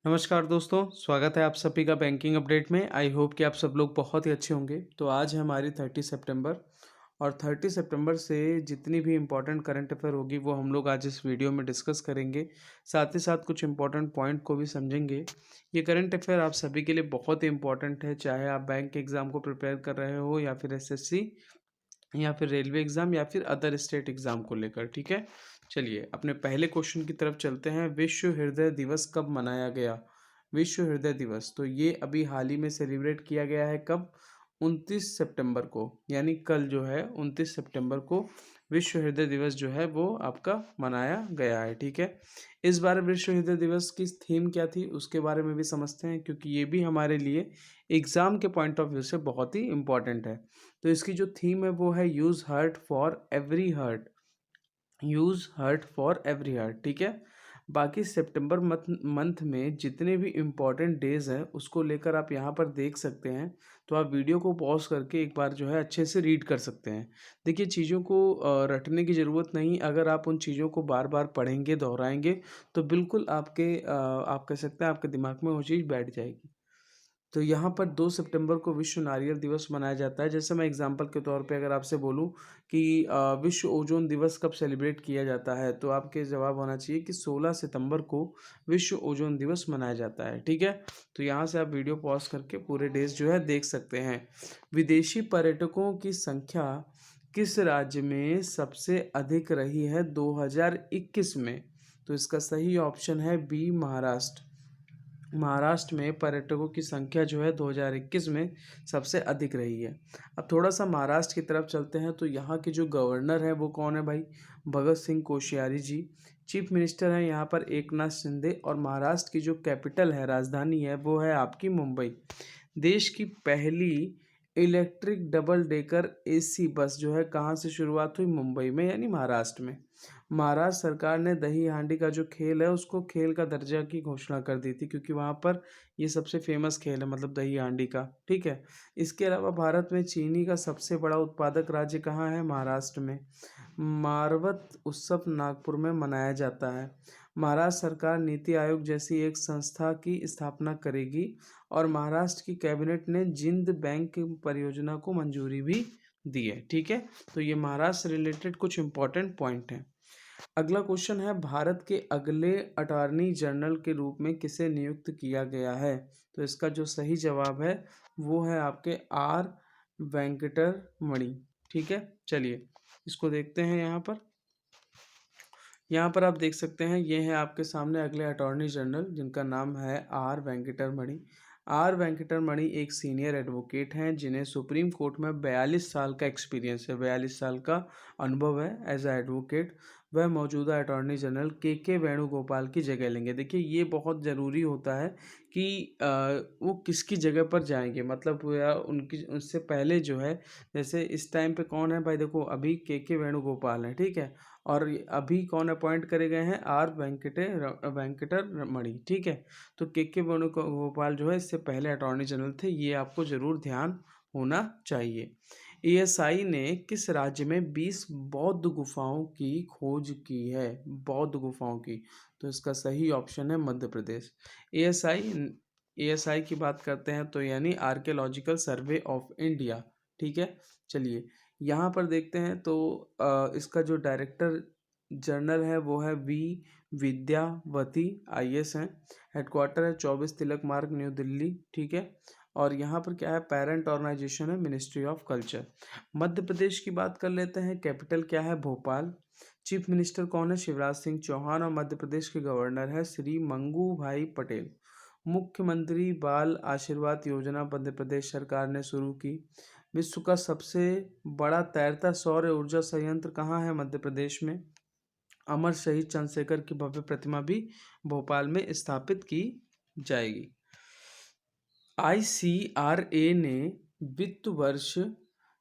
नमस्कार दोस्तों, स्वागत है आप सभी का बैंकिंग अपडेट में। आई होप कि आप सब लोग बहुत ही अच्छे होंगे। तो आज है हमारी 30 सितंबर और 30 सितंबर से जितनी भी इम्पोर्टेंट करंट अफेयर होगी वो हम लोग आज इस वीडियो में डिस्कस करेंगे। साथ ही साथ कुछ इम्पोर्टेंट पॉइंट को भी समझेंगे। ये करंट अफेयर आप सभी के लिए बहुत ही इम्पोर्टेंट है, चाहे आप बैंक के एग्ज़ाम को प्रिपेयर कर रहे हो या फिर एसएससी या फिर रेलवे एग्ज़ाम या फिर अदर स्टेट एग्ज़ाम को लेकर। ठीक है, चलिए अपने पहले क्वेश्चन की तरफ चलते हैं। विश्व हृदय दिवस कब मनाया गया? विश्व हृदय दिवस तो ये अभी हाल ही में सेलिब्रेट किया गया है। कब? 29 सितंबर को, यानी कल जो है 29 सितंबर को विश्व हृदय दिवस जो है वो आपका मनाया गया है। ठीक है, इस बार विश्व हृदय दिवस की थीम क्या थी उसके बारे में भी समझते हैं, क्योंकि ये भी हमारे लिए एग्ज़ाम के पॉइंट ऑफ व्यू से बहुत ही इम्पॉर्टेंट है। तो इसकी जो थीम है वो है use hurt for every hurt. Use hurt for every hurt. ठीक है, बाकी सितंबर मंथ में जितने भी इम्पॉर्टेंट डेज़ हैं उसको लेकर आप यहाँ पर देख सकते हैं। तो आप वीडियो को पॉज करके एक बार जो है अच्छे से रीड कर सकते हैं। देखिए, चीज़ों को रटने की ज़रूरत नहीं। अगर आप उन चीज़ों को बार बार पढ़ेंगे, दोहराएंगे, तो बिल्कुल आप कह सकते हैं आपके दिमाग में वो चीज़ बैठ जाएगी। तो यहाँ पर 2 सितंबर को विश्व नारियल दिवस मनाया जाता है। जैसे मैं एग्जांपल के तौर पे अगर आपसे बोलूँ कि विश्व ओजोन दिवस कब सेलिब्रेट किया जाता है, तो आपके जवाब होना चाहिए कि 16 सितंबर को विश्व ओजोन दिवस मनाया जाता है। ठीक है, तो यहाँ से आप वीडियो पॉज करके पूरे डेज जो है देख सकते हैं। विदेशी पर्यटकों की संख्या किस राज्य में सबसे अधिक रही है 2021 में? तो इसका सही ऑप्शन है बी, महाराष्ट्र। महाराष्ट्र में पर्यटकों की संख्या जो है 2021 में सबसे अधिक रही है। अब थोड़ा सा महाराष्ट्र की तरफ चलते हैं। तो यहाँ के जो गवर्नर हैं वो कौन है भाई? भगत सिंह कोश्यारी जी। चीफ मिनिस्टर हैं यहाँ पर एकनाथ शिंदे। और महाराष्ट्र की जो कैपिटल है, राजधानी है, वो है आपकी मुंबई। देश की पहली electric double decker AC bus जो है कहाँ से शुरुआत हुई? मुंबई में, यानी महाराष्ट्र में। महाराष्ट्र सरकार ने दही हांडी का जो खेल है उसको खेल का दर्जा की घोषणा कर दी थी, क्योंकि वहाँ पर ये सबसे फेमस खेल है, मतलब दही हांडी का। ठीक है, इसके अलावा भारत में चीनी का सबसे बड़ा उत्पादक राज्य कहाँ है? महाराष्ट्र में। मारवत उत्सव नागपुर में मनाया जाता है। महाराष्ट्र सरकार नीति आयोग जैसी एक संस्था की स्थापना करेगी। और महाराष्ट्र की कैबिनेट ने जिंद बैंक परियोजना को मंजूरी भी दी है। ठीक है, तो ये महाराष्ट्र से रिलेटेड कुछ इंपॉर्टेंट पॉइंट हैं। अगला क्वेश्चन है, भारत के अगले अटॉर्नी जनरल के रूप में किसे नियुक्त किया गया है? तो इसका जो सही जवाब है वो है आपके आर वेंकटर मणि। ठीक है, चलिए इसको देखते हैं। यहाँ पर आप देख सकते हैं, ये है आपके सामने अगले अटॉर्नी जनरल, जिनका नाम है आर वेंकटर मणि। आर वेंकटर मणि एक सीनियर एडवोकेट हैं जिन्हें सुप्रीम कोर्ट में 42 साल का एक्सपीरियंस है, 42 साल का अनुभव है एज अ एडवोकेट। वह मौजूदा अटॉर्नी जनरल के वेणुगोपाल की जगह लेंगे। देखिए, ये बहुत ज़रूरी होता है कि वो किसकी जगह पर जाएंगे, मतलब या उनकी उससे पहले जो है, जैसे इस टाइम पे कौन है भाई? देखो, अभी के वेणुगोपाल हैं। ठीक है, और अभी कौन अपॉइंट करे गए हैं? आर वेंकटर मणि। ठीक है, तो के वेणुगोपाल जो है इससे पहले अटॉर्नी जनरल थे, ये आपको जरूर ध्यान होना चाहिए। एएसआई ने किस राज्य में 20 बौद्ध गुफाओं की खोज की है? बौद्ध गुफाओं की, तो इसका सही ऑप्शन है मध्य प्रदेश। एएसआई एएसआई की बात करते हैं तो यानी आर्कियोलॉजिकल सर्वे ऑफ इंडिया। ठीक है, चलिए यहाँ पर देखते हैं। तो इसका जो डायरेक्टर जनरल है वो है वी विद्यावती आईएएस हैं। हेडक्वार्टर है 24 तिलक मार्ग, न्यू दिल्ली। ठीक है, और यहाँ पर क्या है? पेरेंट ऑर्गेनाइजेशन है ministry of culture. Madhya Pradesh की बात कर लेते हैं। कैपिटल क्या है? भोपाल। चीफ मिनिस्टर कौन है? शिवराज सिंह चौहान। और मध्य प्रदेश के गवर्नर है श्री मंगू भाई पटेल। मुख्यमंत्री बाल आशीर्वाद योजना मध्य प्रदेश सरकार ने शुरू की। विश्व का सबसे बड़ा तैरता सौर ऊर्जा संयंत्र कहाँ है? मध्य प्रदेश में। अमर शहीद चंद्रशेखर की भव्य प्रतिमा भी भोपाल में स्थापित की जाएगी। आईसीआरए ने वित्त वर्ष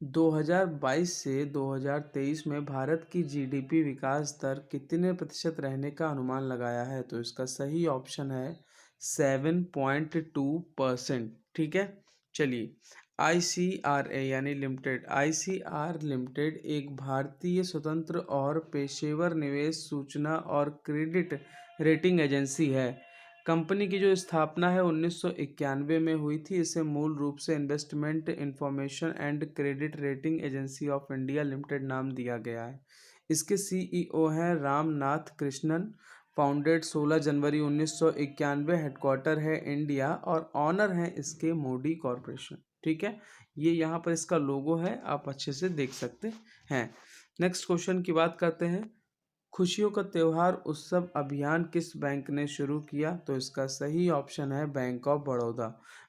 2022 से 2023 में भारत की जीडीपी विकास दर कितने प्रतिशत रहने का अनुमान लगाया है? तो इसका सही ऑप्शन है 7.2%। ठीक है, चलिए आईसीआरए यानी लिमिटेड, आईसीआर लिमिटेड एक भारतीय स्वतंत्र और पेशेवर निवेश सूचना और क्रेडिट रेटिंग एजेंसी है। कंपनी की जो स्थापना है 1991 में हुई थी। इसे मूल रूप से investment information and credit rating agency of India limited नाम दिया गया है। इसके सीईओ हैं रामनाथ कृष्णन। फाउंडेड 16 जनवरी 1991, हेडक्वार्टर है इंडिया और ऑनर है इसके मोदी कॉरपोरेशन। ठीक है, ये यहाँ पर इसका लोगो है, आप अच्छे से देख सकते हैं। नेक्स्ट क्वेश्चन की बात करते हैं। खुशियों का त्योहार उत्सव अभियान किस बैंक ने शुरू किया? तो इसका सही ऑप्शन है bank of Baroda.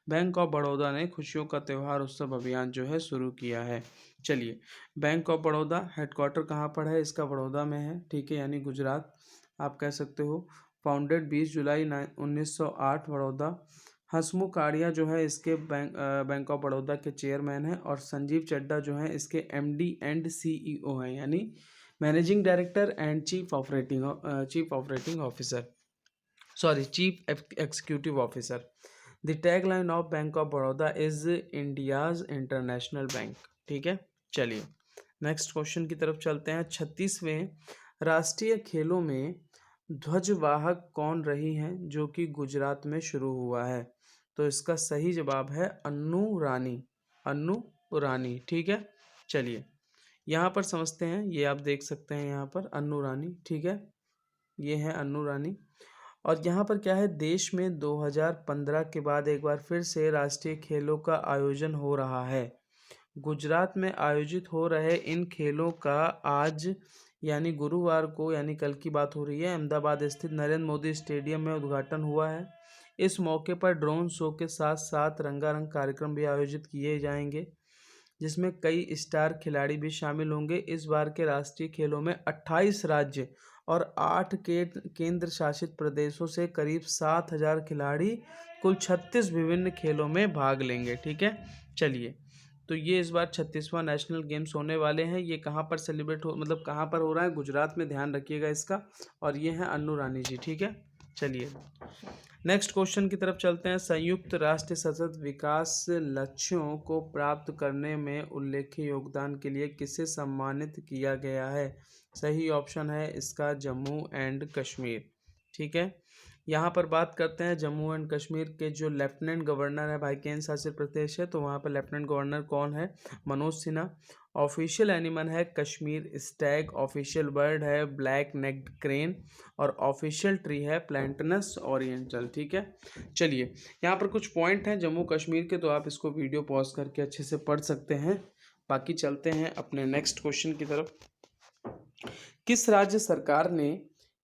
Bank of Baroda ने खुशियों का त्योहार उत्सव अभियान जो है शुरू किया है। चलिए, बैंक ऑफ बड़ौदा हेडक्वार्टर कहाँ पर है? इसका बड़ौदा में है। ठीक है, यानी गुजरात आप कह सकते हो। फाउंडेड 20 जुलाई 1908 बड़ौदा। हसमुख आर्या जो है इसके बैंक ऑफ बड़ौदा के चेयरमैन हैं और संजीव चड्डा जो है इसके एमडी एंड सीईओ हैं, यानी managing director and chief operating officer, sorry chief executive officer. The tagline of bank of Baroda is India's international bank. ठीक है, चलिए नेक्स्ट क्वेश्चन की तरफ चलते हैं। 36वें राष्ट्रीय खेलों में ध्वजवाहक कौन रही हैं जो कि गुजरात में शुरू हुआ है? तो इसका सही जवाब है अन्नू रानी। अन्नू रानी। ठीक है, चलिए यहाँ पर समझते हैं। ये आप देख सकते हैं यहाँ पर अन्नू रानी। ठीक है, ये है अन्नू रानी। और यहाँ पर क्या है, देश में 2015 के बाद एक बार फिर से राष्ट्रीय खेलों का आयोजन हो रहा है। गुजरात में आयोजित हो रहे इन खेलों का आज यानी गुरुवार को, यानी कल की बात हो रही है, अहमदाबाद स्थित नरेंद्र मोदी स्टेडियम में उद्घाटन हुआ है। इस मौके पर ड्रोन शो के साथ साथ रंगारंग कार्यक्रम भी आयोजित किए जाएंगे जिसमें कई स्टार खिलाड़ी भी शामिल होंगे। इस बार के राष्ट्रीय खेलों में 28 राज्य और 8 केंद्र शासित प्रदेशों से करीब 7,000 खिलाड़ी कुल 36 विभिन्न खेलों में भाग लेंगे। ठीक है, चलिए तो ये इस बार 36वां नेशनल गेम्स होने वाले हैं। ये कहाँ पर सेलिब्रेट हो, मतलब कहाँ पर हो रहा है? गुजरात में, ध्यान रखिएगा इसका। और ये है अन्नू रानी जी। ठीक है, चलिए नेक्स्ट क्वेश्चन की तरफ चलते हैं। संयुक्त राष्ट्र सतत विकास लक्ष्यों को प्राप्त करने में उल्लेखनीय योगदान के लिए किसे सम्मानित किया गया है? सही ऑप्शन है इसका जम्मू एंड कश्मीर। ठीक है, यहाँ पर बात करते हैं जम्मू एंड कश्मीर के जो लेफ्टिनेंट गवर्नर है, भाई केंद्र शासित प्रदेश है, तो वहाँ पर लेफ्टिनेंट गवर्नर कौन है? मनोज सिन्हा। ऑफिशियल एनिमल है कश्मीर स्टैग। ऑफिशियल बर्ड है ब्लैक नेक्ड क्रेन। और ऑफिशियल ट्री है प्लैंटनस ओरिएंटल। ठीक है, चलिए यहाँ पर कुछ पॉइंट हैं जम्मू कश्मीर के, तो आप इसको वीडियो पॉज करके अच्छे से पढ़ सकते हैं। बाकी चलते हैं अपने नेक्स्ट क्वेश्चन की तरफ। किस राज्य सरकार ने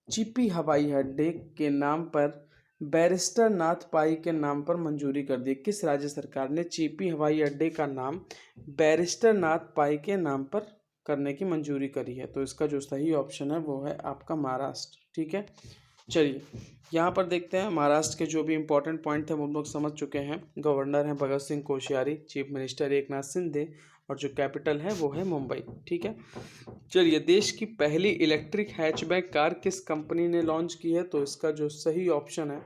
चिपी हवाई अड्डे के नाम पर बैरिस्टर नाथ पाई के नाम पर मंजूरी कर दी? किस राज्य सरकार ने चिपी हवाई अड्डे का नाम बैरिस्टर नाथ पाई के नाम पर करने की मंजूरी करी है? तो इसका जो सही ऑप्शन है वो है आपका महाराष्ट्र। ठीक है, चलिए यहाँ पर देखते हैं महाराष्ट्र के जो भी इंपॉर्टेंट पॉइंट थे वो हम लोग समझ चुके हैं। गवर्नर हैं भगत सिंह कोश्यारी, चीफ मिनिस्टर एकनाथ शिंदे और जो कैपिटल है वो है मुंबई। ठीक है, चलिए देश की पहली इलेक्ट्रिक हैचबैक कार किस कंपनी ने लॉन्च की है? तो इसका जो सही ऑप्शन है,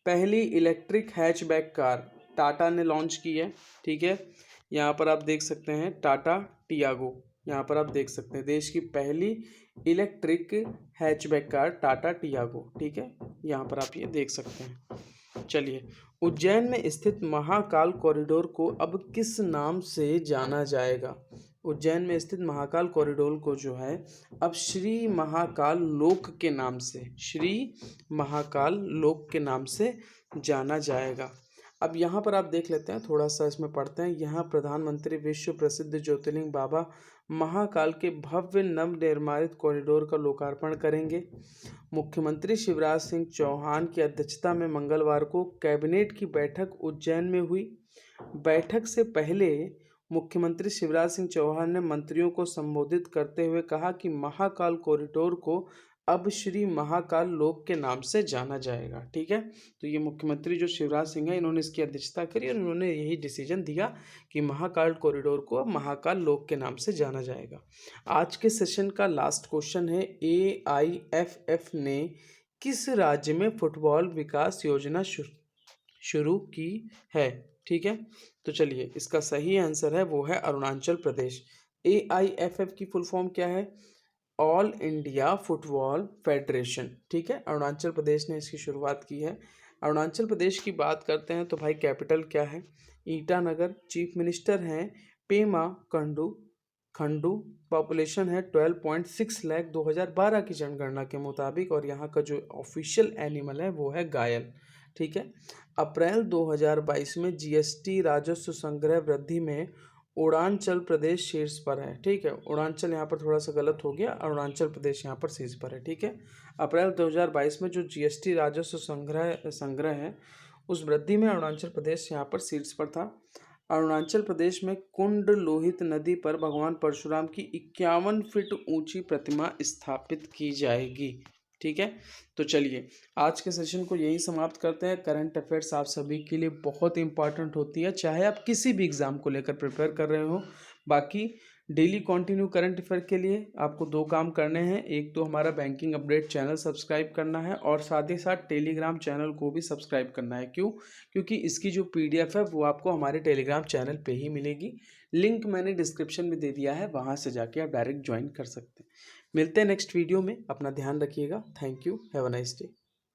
पहली इलेक्ट्रिक हैचबैक कार टाटा ने लॉन्च की है। ठीक है, यहाँ पर आप देख सकते हैं टाटा टियागो। यहाँ पर आप देख सकते हैं देश की पहली electric hatchback car Tata Tiago. ठीक है, यहाँ पर आप ये देख सकते हैं। चलिए, उज्जैन में स्थित महाकाल कॉरिडोर को अब किस नाम से जाना जाएगा? उज्जैन में स्थित महाकाल कॉरिडोर को जो है अब श्री महाकाल लोक के नाम से, श्री महाकाल लोक के नाम से जाना जाएगा। अब यहाँ पर आप देख लेते हैं, थोड़ा सा इसमें पढ़ते हैं। यहाँ प्रधानमंत्री विश्व प्रसिद्ध ज्योतिर्लिंग बाबा महाकाल के भव्य नवनिर्मित कॉरिडोर का लोकार्पण करेंगे। मुख्यमंत्री शिवराज सिंह चौहान की अध्यक्षता में मंगलवार को कैबिनेट की बैठक उज्जैन में हुई। बैठक से पहले मुख्यमंत्री शिवराज सिंह चौहान ने मंत्रियों को संबोधित करते हुए कहा कि महाकाल कॉरिडोर को अब श्री महाकाल लोक के नाम से जाना जाएगा। ठीक है, तो ये मुख्यमंत्री जो शिवराज सिंह है इन्होंने इसकी अध्यक्षता करी और इन्होंने यही डिसीजन दिया कि महाकाल कॉरिडोर को अब महाकाल लोक के नाम से जाना जाएगा। आज के सेशन का लास्ट क्वेश्चन है, AIFF ने किस राज्य में फुटबॉल विकास योजना शुरू की है? ठीक है, तो चलिए इसका सही आंसर है वो है अरुणाचल प्रदेश। AIFF की फुल फॉर्म क्या है? All India football federation. ठीक है, अरुणाचल प्रदेश ने इसकी शुरुआत की है। अरुणाचल प्रदेश की बात करते हैं तो भाई कैपिटल क्या है, ईटानगर। चीफ मिनिस्टर हैं पेमा खंडू खंडू। पॉपुलेशन है 12.6 लाख 2012 की जनगणना के मुताबिक, और यहाँ का जो ऑफिशियल एनिमल है वो है गायल। ठीक है। अप्रैल 2022 में जीएसटी राजस्व संग्रह वृद्धि में अरुणाचल प्रदेश शीर्ष पर है। ठीक है, अरुणाचल यहाँ पर थोड़ा सा गलत हो गया, अरुणाचल प्रदेश यहाँ पर शीर्ष पर है। ठीक है। अप्रैल 2022 में जो जीएसटी राजस्व संग्रह है उस वृद्धि में अरुणाचल प्रदेश यहाँ पर शीर्ष पर था। अरुणाचल प्रदेश में कुंड लोहित नदी पर भगवान परशुराम की 51 फीट ऊंची प्रतिमा स्थापित की जाएगी। ठीक है। तो चलिए आज के सेशन को यही समाप्त करते हैं। करंट अफेयर्स आप सभी के लिए बहुत इंपॉर्टेंट होती है, चाहे आप किसी भी एग्जाम को लेकर प्रिपेयर कर रहे हो। बाकी डेली कंटिन्यू करंट अफेयर के लिए आपको 2 काम करने हैं, एक तो हमारा बैंकिंग अपडेट चैनल सब्सक्राइब करना है और साथ ही साथ टेलीग्राम चैनल को भी सब्सक्राइब करना है। क्यों? क्योंकि इसकी जो पीडीएफ है वो आपको हमारे टेलीग्राम चैनल पे ही मिलेगी। लिंक मैंने डिस्क्रिप्शन में दे दिया है, वहाँ से जाके आप डायरेक्ट ज्वाइन कर सकते हैं। मिलते हैं नेक्स्ट वीडियो में, अपना ध्यान रखिएगा। Thank you, have a nice day.